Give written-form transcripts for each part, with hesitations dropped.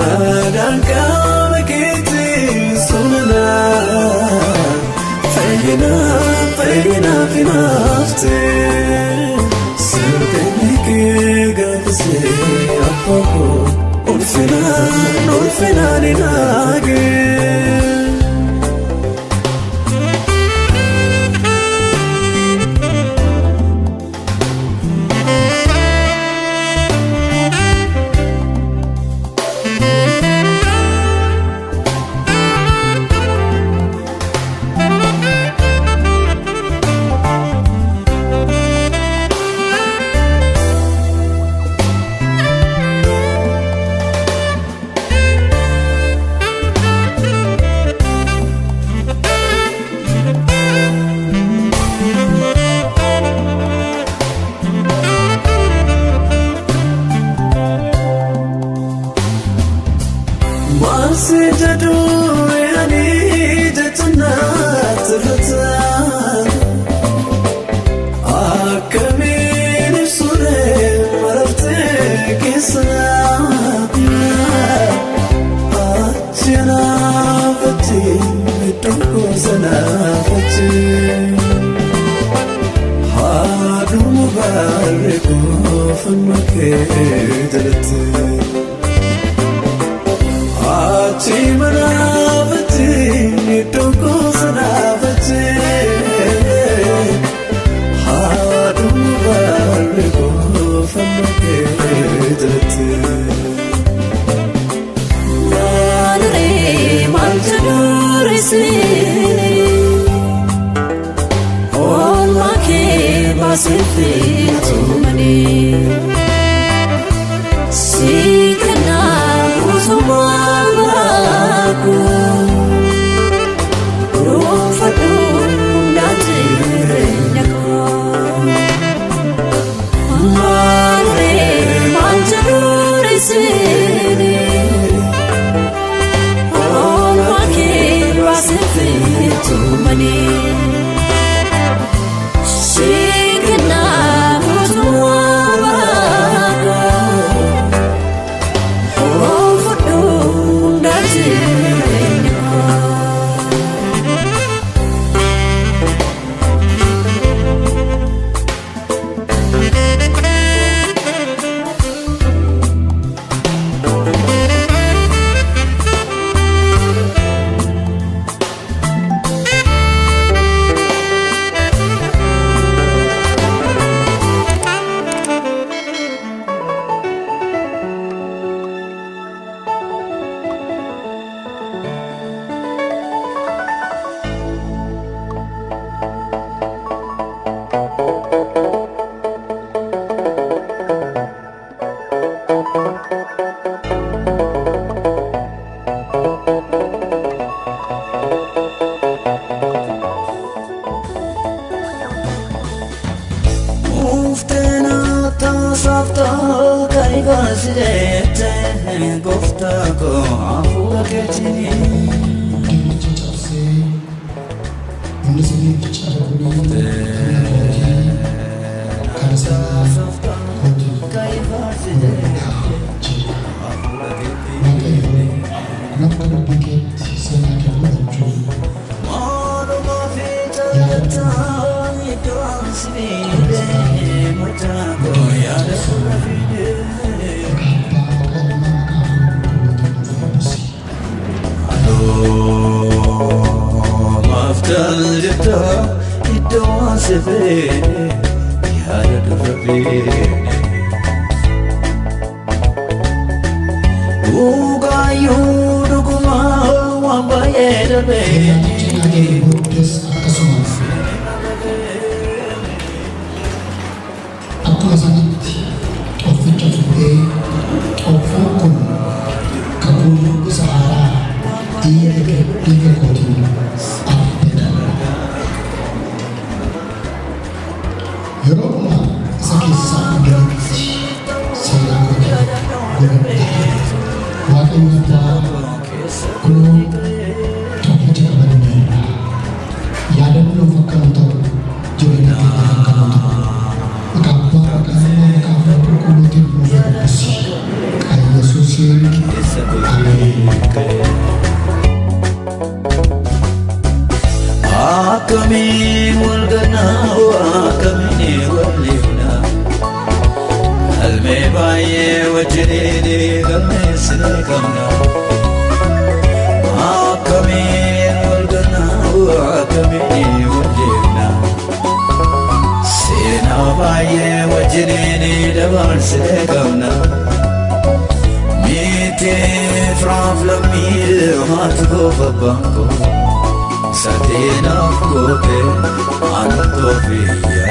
madanka makiti sunana fayina finafte sirkenike gafse apoko ulfina ninage Masjidadu yani jannat rata akamin sure marafte kisna ajna fati tuko sana fati hadu mubareko fanmake dalate Chimanavati, Toko Sanavati, Hadu Varigo from the Kedati. Nare Maltanurisi, all my cavers in to money. Seek and Yesus akkamiin wal gannaa akkamiin waliifna galmee baay'ee wajjiniin galmeessine qabna akkamiin wal gannaa akkamiin waliifna seenaa baay'ee wajjiniin dabarsine qabna miti fraaf lammii haati goofa banko Satina kope anto fiyane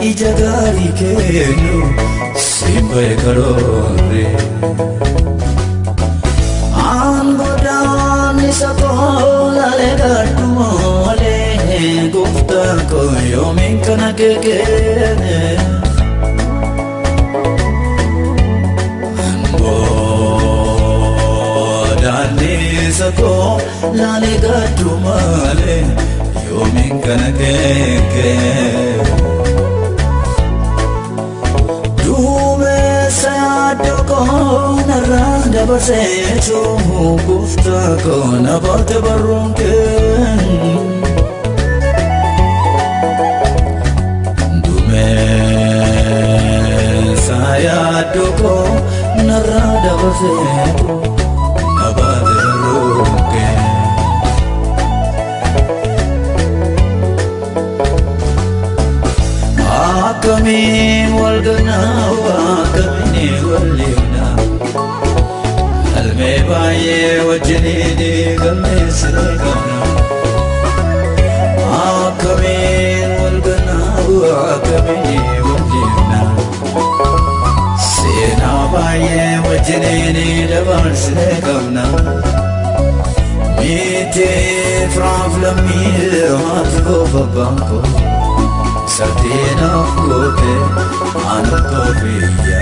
Ijagari kenu simpai karore Angodan isakola le gartumole gufta ko yomin kana kekene Angodan isakola le gartumole yomin kana kekene Narada basetu gufta ko nabate barunken Dume saya doko narada basetu nabate barunken Akamin wal ganawa akamin walina Galmee baay'ee wajjiniin galmeessine qabna akkamiin wal gannaa akkamiin waliifna seenaa baay'ee wajjiniin dabarsine qabna miti fraaf lammii haati goofa banko Satina kope anto fiyane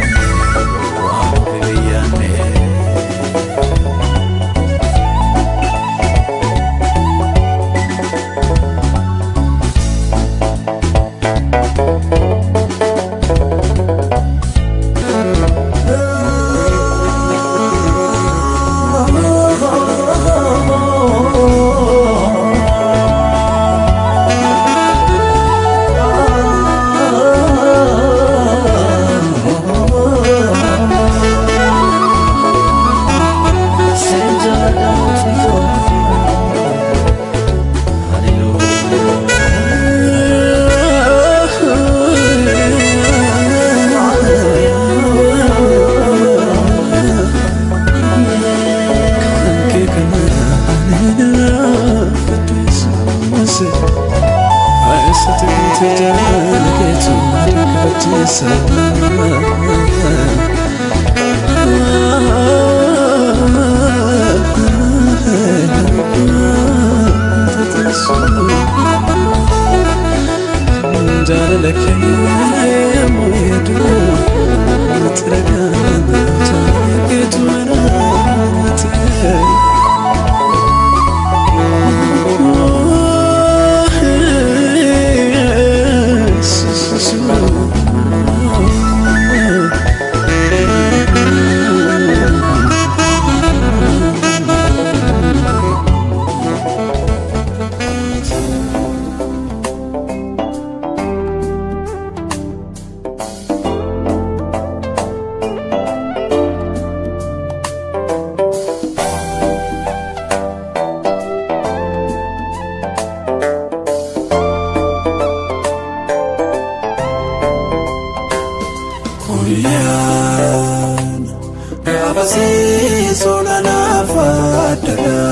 barsiisuu nanaaf addadha.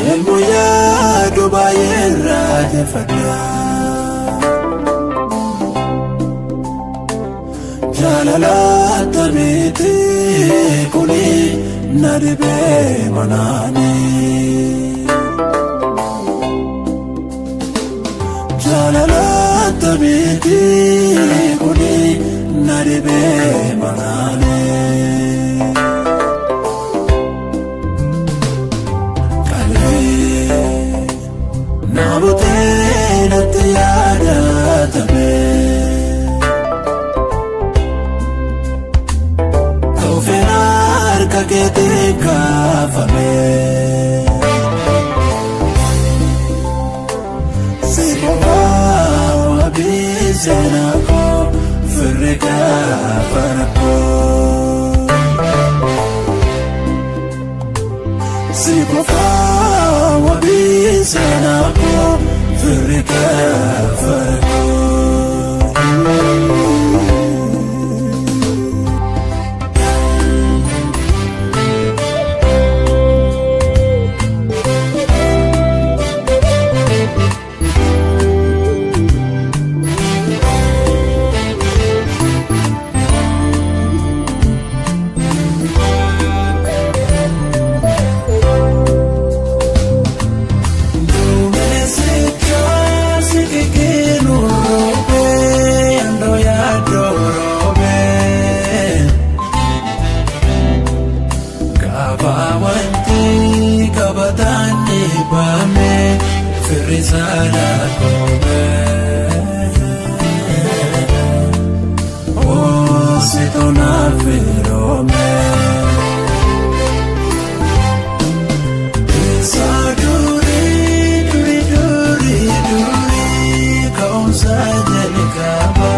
Yemmuu yaadu baay'ee raajeffadha. Jaalala akkamiiti kuni na dhibee manaani. Jaalala akkamiiti kuni na dhibee manaani. Qalbii na butee natti yaadatame. Kakeetiin kaafame. Si qofaa wabii seenaa koo firri gaafara koo. Si qofaa wabii seenaa koo firri gaafara koo. Firisala kobe, oh situna firome. Saduri duri duri duri kaunsa jelikaba.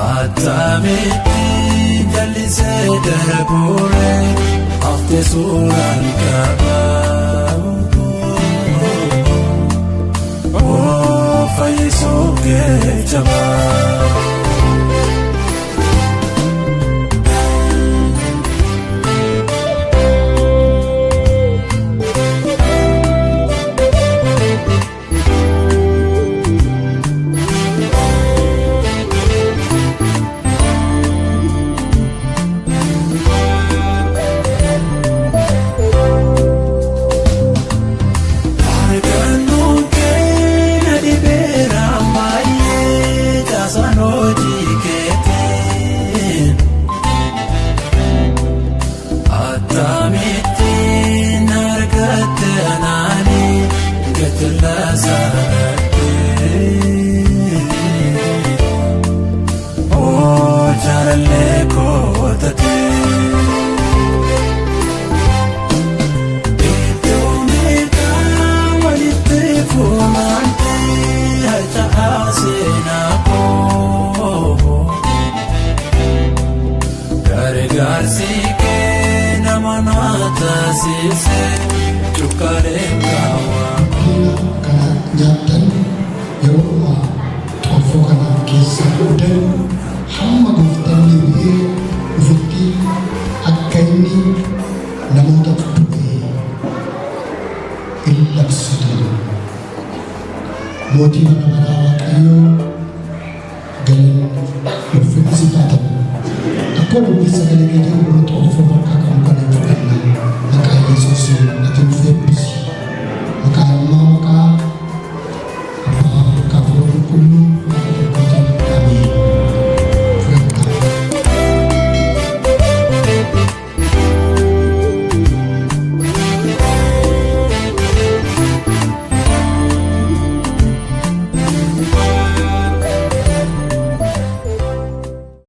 Atamiti jalise darbure. Afte suran kaba, oh faiso ke jaba. Nyatan yeroo tolfoo kana keessa oolan hamma gooftaan deebi'ee dhufutti akka inni namoota tuttubee in labsitu mootii mana